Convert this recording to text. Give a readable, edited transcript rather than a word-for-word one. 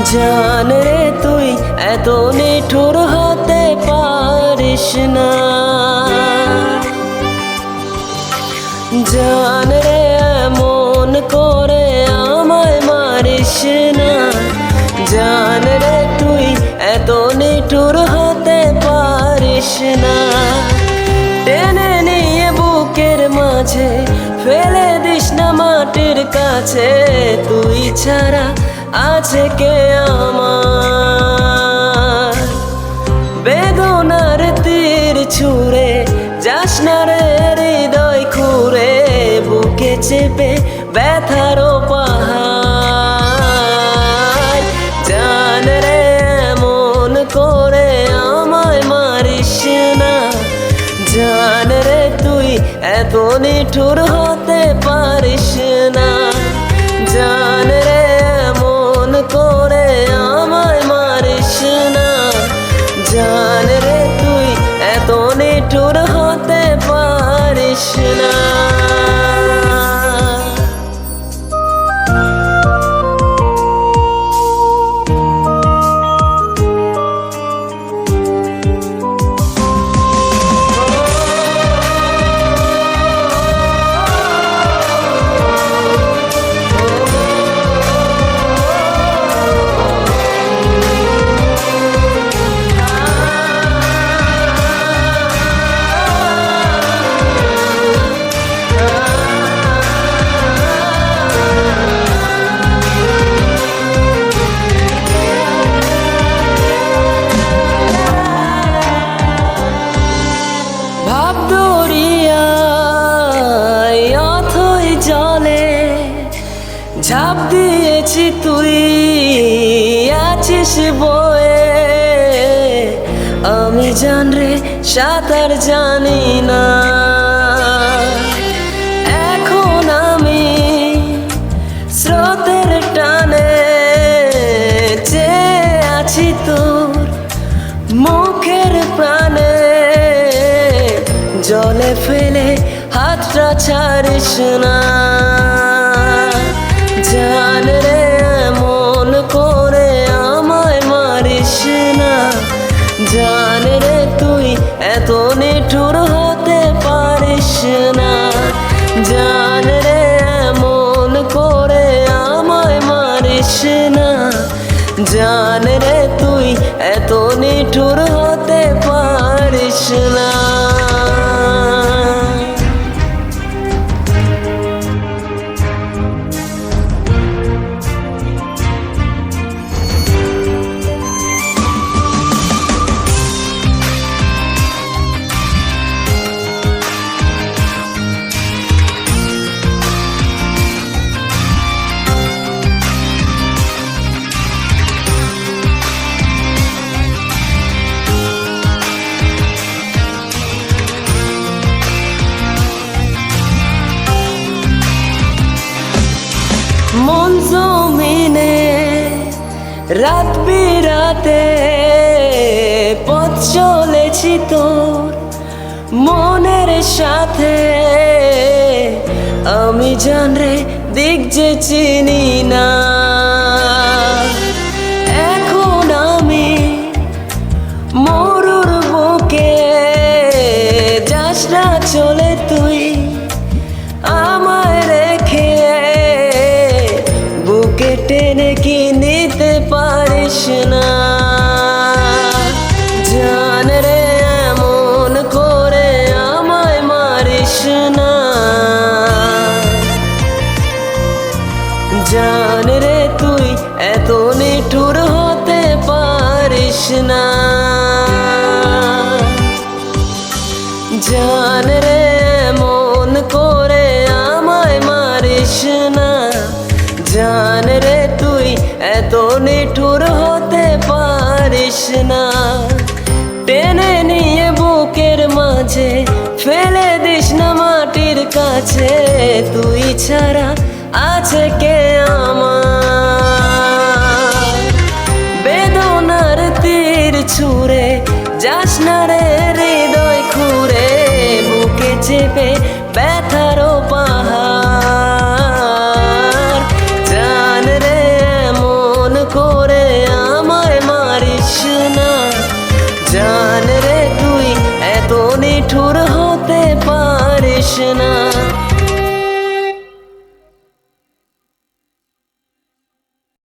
জান রে তুই এত নিঠুর হতে পারিস না। জান রে এমন করে আমায় মারিস না। জান রে তুই এত নিঠুর হতে পারিস না। টেনে নিয়ে বুকের মাঝে ফেলে দিস না মাটির কাছে। তুই ছাড়া আছে কে আমার? বেদনার তীর ছুঁড়ে যাস না রে হৃদয় খুঁড়ে, বুকে চেপে ব্যথার পাহাড়। জান রে এমন করে আমায় মারিস না। জান রে তুই এত নিঠুর হতে পারিস না। জান রে এমন করে আমায় মারিস না। জান রে তুই এত নিঠুর হতে পারিস না। ঝাঁপ দিয়েছি তুই আছিস বয়ে। আমি জান রে সাঁতার জানি না। এখন আমি স্রোতের টানে চেয়ে আছি তোর মুখের প্রাণে। জলে ফেলে হাতটা ছাড়িস না। জান রে এমন করে আমায় মারিস না। জান রে তুই এত নিঠুর হতে পারিস না। জান রে এমন করে আমায় মারিস না। জান রে তুই এত নিঠুর হতে পারিস না। মন জমিনে রাত বিরাতে পথ চলেছি তোর মনের সাথে। আমি জান রে দিক যে চিনি না। এখন আমি মরুর বুকে যাস না চলে তুই আমায় রেখে। বুকে টেনে কি নিতে পারিস না। জান রে এমন করে আমায় মারিস না। জান রে তুই এত নিঠুর হতে পারিস না। জান রে এমন করে আমায় মারিস না। জান রে তুই এত নিঠুর হতে পারিস না। টেনে নিয়ে বুকের মাঝে ফেলে দিস না মাটির কাছে। তুই ছাড়া আছে কে আমার? বেদনার তীর ছুঁড়ে যাস না রে হৃদয় খুঁড়ে, বুকে চেপে ব্যথার পাহাড়। জান রে এমন করে আসে না।